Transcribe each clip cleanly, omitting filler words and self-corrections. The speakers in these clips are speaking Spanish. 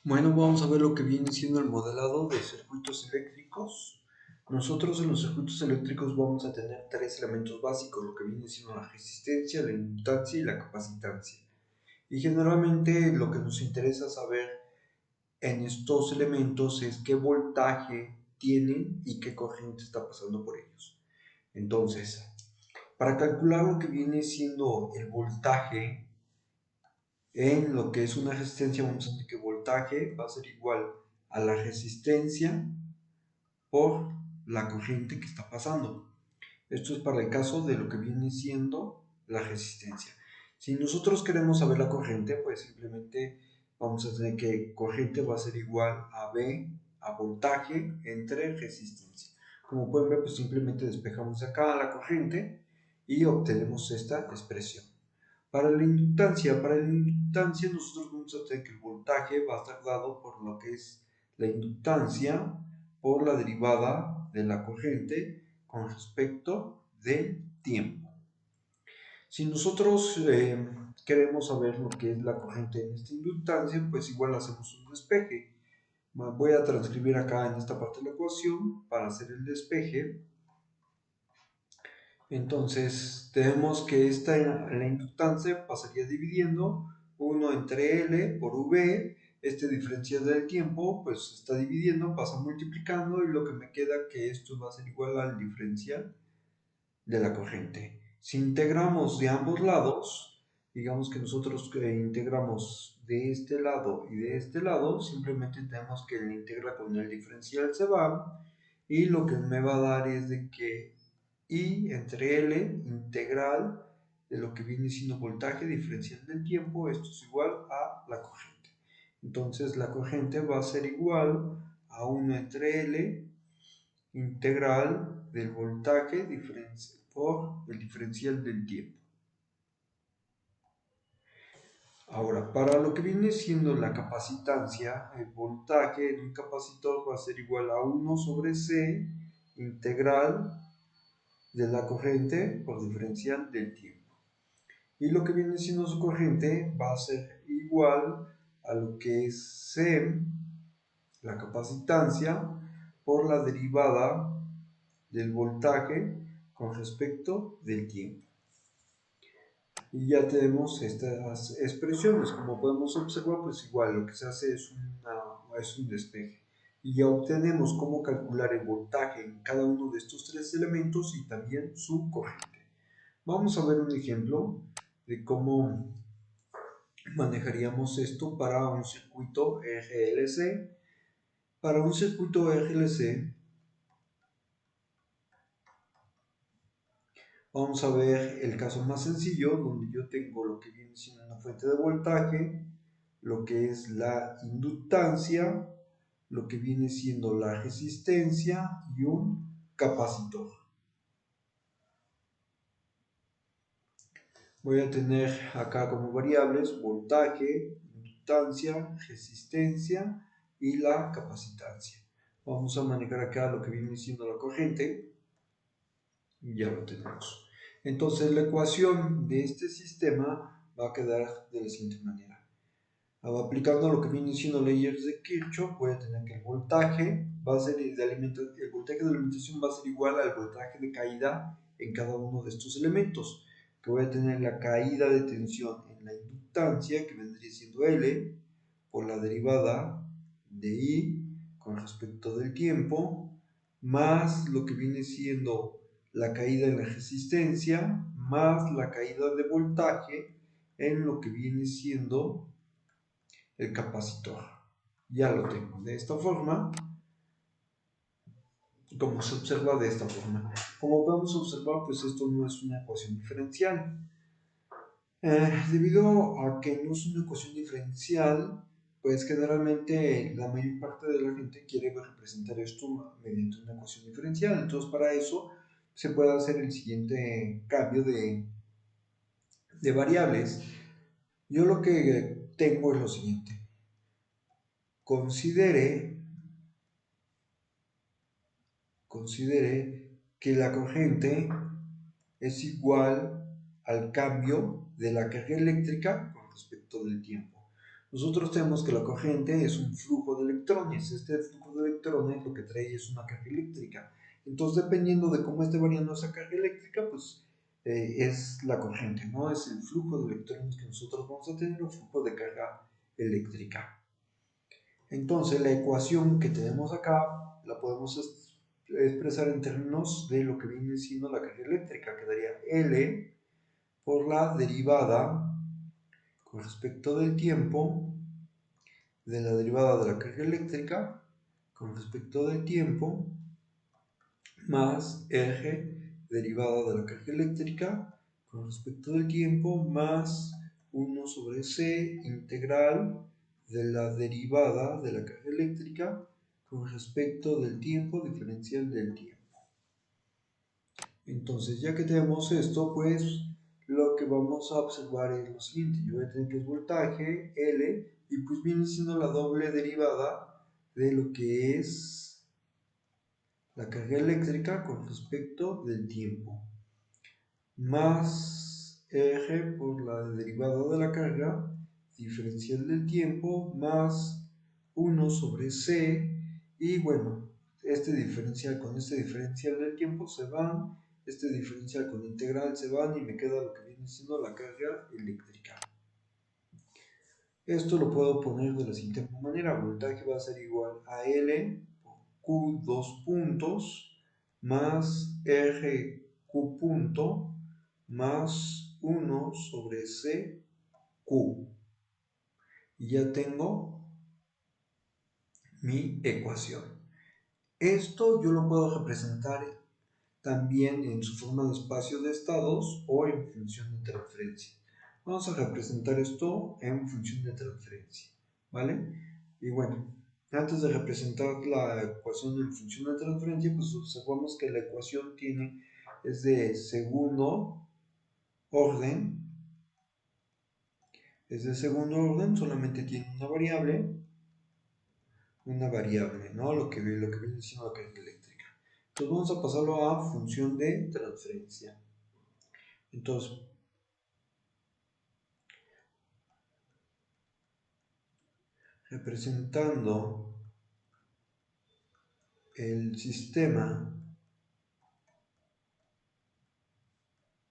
Bueno, vamos a ver lo que viene siendo el modelado de circuitos eléctricos. Nosotros en los circuitos eléctricos vamos a tener tres elementos básicos, lo que viene siendo la resistencia, la inductancia y la capacitancia. Y generalmente lo que nos interesa saber en estos elementos es qué voltaje tienen y qué corriente está pasando por ellos. Entonces, para calcular lo que viene siendo el voltaje en lo que es una resistencia, vamos a decir que voltaje va a ser igual a la resistencia por la corriente que está pasando. Esto es para el caso de lo que viene siendo la resistencia. Si nosotros queremos saber la corriente, pues simplemente vamos a tener que corriente va a ser igual a V, a voltaje entre resistencia. Como pueden ver, pues simplemente despejamos acá la corriente y obtenemos esta expresión. Para la inductancia nosotros vamos a tener que el voltaje va a estar dado por lo que es la inductancia por la derivada de la corriente con respecto del tiempo. Si nosotros queremos saber lo que es la corriente en esta inductancia, pues igual hacemos un despeje. Voy a transcribir acá en esta parte de la ecuación para hacer el despeje. Entonces tenemos que la inductancia pasaría dividiendo 1 entre L por V, este diferencial del tiempo pues se está dividiendo, pasa multiplicando y lo que me queda que esto va a ser igual al diferencial de la corriente. Si integramos de ambos lados, digamos que nosotros integramos de este lado y de este lado, simplemente tenemos que la integra con el diferencial se va y lo que me va a dar es de que I entre L integral de lo que viene siendo voltaje diferencial del tiempo, esto es igual a la corriente. Entonces la corriente va a ser igual a 1 entre L integral del voltaje por el diferencial del tiempo. Ahora, para lo que viene siendo la capacitancia, el voltaje en un capacitor va a ser igual a 1 sobre C integral de la corriente por diferencial del tiempo. Y lo que viene siendo su corriente va a ser igual a lo que es C, la capacitancia, por la derivada del voltaje con respecto del tiempo. Y ya tenemos estas expresiones. Como podemos observar, pues igual lo que se hace es un despeje. Y ya obtenemos cómo calcular el voltaje en cada uno de estos tres elementos y también su corriente. Vamos a ver un ejemplo de cómo manejaríamos esto para un circuito RLC. Para un circuito RLC vamos a ver el caso más sencillo, donde yo tengo lo que viene siendo una fuente de voltaje, lo que es la inductancia, lo que viene siendo la resistencia y un capacitor. Voy a tener acá como variables voltaje, inductancia, resistencia y la capacitancia. Vamos a manejar acá lo que viene siendo la corriente. Ya lo tenemos. Entonces la ecuación de este sistema va a quedar de la siguiente manera. Aplicando lo que viene siendo leyes de Kirchhoff, voy a tener que el voltaje va a ser el voltaje de alimentación va a ser igual al voltaje de caída en cada uno de estos elementos. Que voy a tener la caída de tensión en la inductancia, que vendría siendo L, por la derivada de I con respecto del tiempo, más lo que viene siendo la caída en la resistencia, más la caída de voltaje en lo que viene siendo el capacitor. Ya lo tengo de esta forma, como se observa de esta forma. Como podemos observar, pues esto no es una ecuación diferencial. Debido a que no es una ecuación diferencial, pues generalmente la mayor parte de la gente quiere representar esto mediante una ecuación diferencial. Entonces para eso se puede hacer el siguiente cambio de variables. Yo lo que tengo es lo siguiente. Considere que la corriente es igual al cambio de la carga eléctrica con respecto del tiempo. nosotros tenemos que la corriente es un flujo de electrones. Este flujo de electrones lo que trae es una carga eléctrica. Entonces, dependiendo de cómo esté variando esa carga eléctrica, pues es la corriente, ¿no? Es el flujo de electrones que nosotros vamos a tener, un flujo de carga eléctrica. Entonces, la ecuación que tenemos acá la podemos expresar en términos de lo que viene siendo la carga eléctrica. Quedaría L por la derivada con respecto del tiempo de la derivada de la carga eléctrica con respecto del tiempo más R derivada de la carga eléctrica con respecto del tiempo más 1 sobre C integral de la derivada de la carga eléctrica con respecto del tiempo diferencial del tiempo. Entonces, ya que tenemos esto, pues lo que vamos a observar es lo siguiente. Yo voy a tener que es voltaje, L, y pues viene siendo la doble derivada de lo que es la carga eléctrica con respecto del tiempo. Más R por la derivada de la carga diferencial del tiempo más 1 sobre C. Y bueno, este diferencial con este diferencial del tiempo se van, este diferencial con integral se van y me queda lo que viene siendo la carga eléctrica. Esto lo puedo poner de la siguiente manera: voltaje va a ser igual a L por Q 2 puntos más R Q punto más 1 sobre C Q. Y ya tengo mi ecuación. Esto yo lo puedo representar también en su forma de espacio de estados o en función de transferencia. Vamos a representar esto en función de transferencia, ¿vale? Y bueno, antes de representar la ecuación en función de transferencia, pues observamos que la ecuación es de segundo orden, solamente tiene una variable, ¿no? Lo que viene siendo la carga eléctrica. Entonces vamos a pasarlo a función de transferencia. Entonces, representando el sistema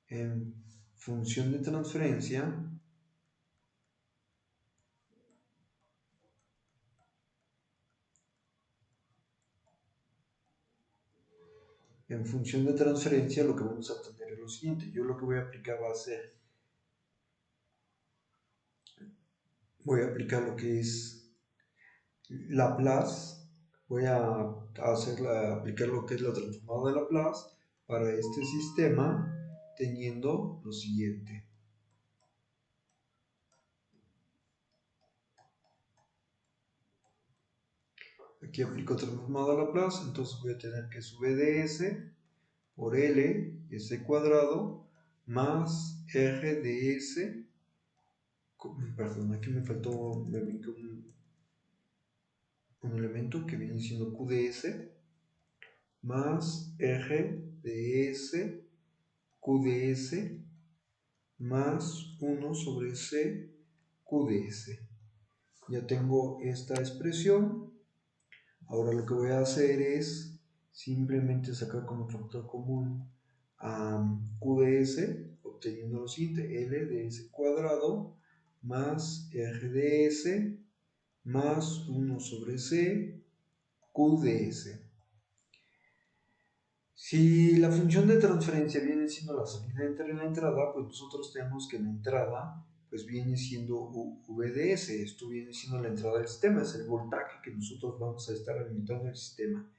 en función de transferencia, lo que vamos a tener es lo siguiente. Yo lo que voy a aplicar va a ser, voy a aplicar lo que es Laplace, voy a aplicar lo que es la transformada de Laplace para este sistema, teniendo lo siguiente. Aquí aplico transformada a Laplace, entonces voy a tener que sub ds por L, S cuadrado, más R de S, perdón, aquí me faltó, me brinqué un elemento que viene siendo QDS, más R de S, QDS, más 1 sobre C, QDS. Ya tengo esta expresión. Ahora lo que voy a hacer es simplemente sacar como factor común a QDS, obteniendo lo siguiente: L de S cuadrado más R de S más 1 sobre C QDS. Si la función de transferencia viene siendo la salida entre la entrada, pues nosotros tenemos que la entrada pues viene siendo VDS. Esto viene siendo la entrada del sistema, es el voltaje que nosotros vamos a estar alimentando el sistema.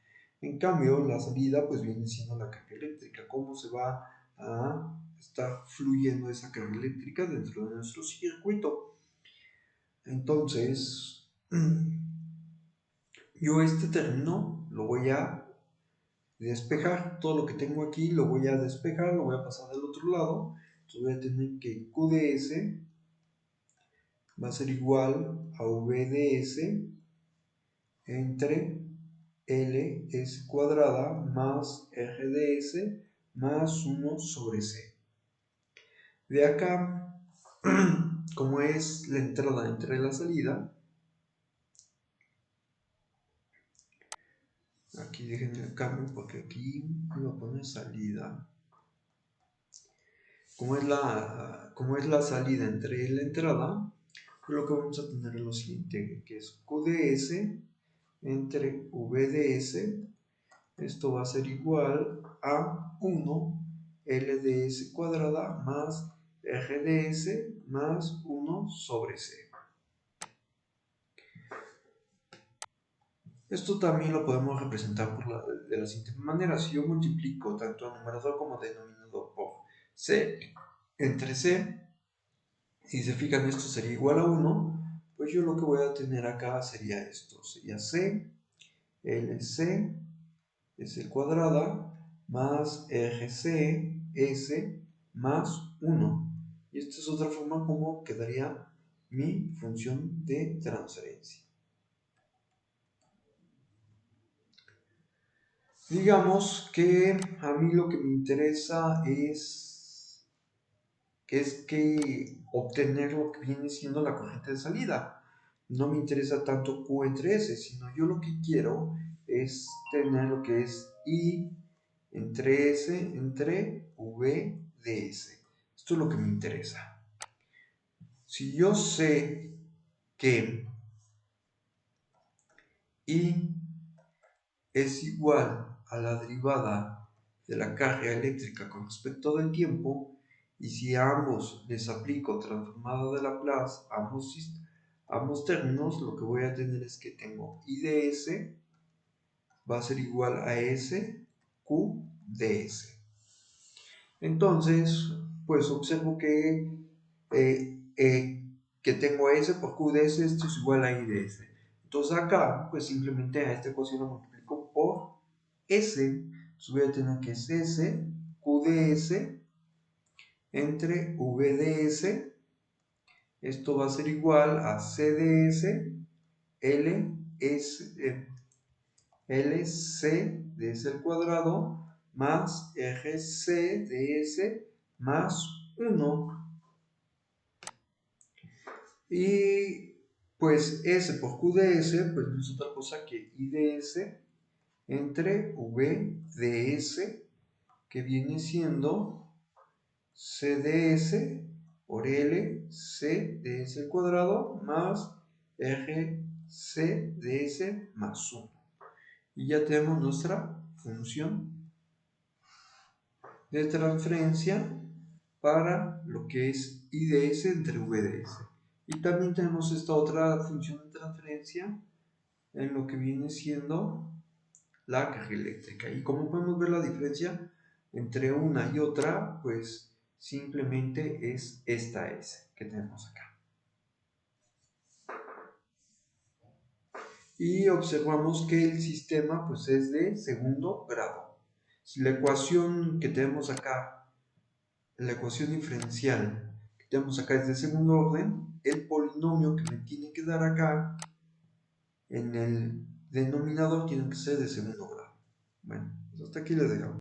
En cambio, la salida pues viene siendo la carga eléctrica, cómo se va a estar fluyendo esa carga eléctrica dentro de nuestro circuito. Entonces, yo este término lo voy a despejar, todo lo que tengo aquí lo voy a despejar, lo voy a pasar del otro lado. Entonces voy a tener que QDS va a ser igual a VDS entre LS cuadrada más RDS más 1 sobre C. De acá como es la entrada entre la salida, aquí déjenme el cambio porque aquí iba a poner salida. Como es la salida entre la entrada, lo que vamos a tener es lo siguiente, que es QDS entre VDS. Esto va a ser igual a 1 LDS cuadrada más RDS más 1 sobre C. Esto también lo podemos representar de la siguiente manera. Si yo multiplico tanto numerador como denominador por C entre C, si se fijan esto sería igual a 1, pues yo lo que voy a tener acá sería esto. Sería C, LC, S cuadrada, más RC, S, más 1. Y esta es otra forma como quedaría mi función de transferencia. Digamos que a mí lo que me interesa es que obtener lo que viene siendo la corriente de salida. No me interesa tanto Q entre S, sino yo lo que quiero es tener lo que es I entre S entre V de S. Esto es lo que me interesa. Si yo sé que I es igual a la derivada de la carga eléctrica con respecto del tiempo, y si a ambos les aplico transformada de Laplace a ambos términos, lo que voy a tener es que tengo I de S va a ser igual a S Q de S. Entonces, pues observo que tengo S por Q de S, esto es igual a I de S. Entonces acá, pues simplemente a esta ecuación lo multiplico por S. Entonces voy a tener que es S, Q de S, entre V de S. Esto va a ser igual a C de S, LC de S al cuadrado, más RC de S, más 1. Y pues S por Q de S, pues no es otra cosa que I de S entre V de S, que viene siendo C de S por L, C de S al cuadrado, más R, C de S más 1. Y ya tenemos nuestra función de transferencia para lo que es I de S entre V de S. Y también tenemos esta otra función de transferencia en lo que viene siendo la carga eléctrica. Y como podemos ver la diferencia entre una y otra, pues simplemente es esta S que tenemos acá. Y observamos que el sistema pues es de segundo grado. Si la ecuación que tenemos acá, la ecuación diferencial que tenemos acá es de segundo orden, el polinomio que me tiene que dar acá en el denominador tiene que ser de segundo grado. Bueno, pues hasta aquí les dejamos.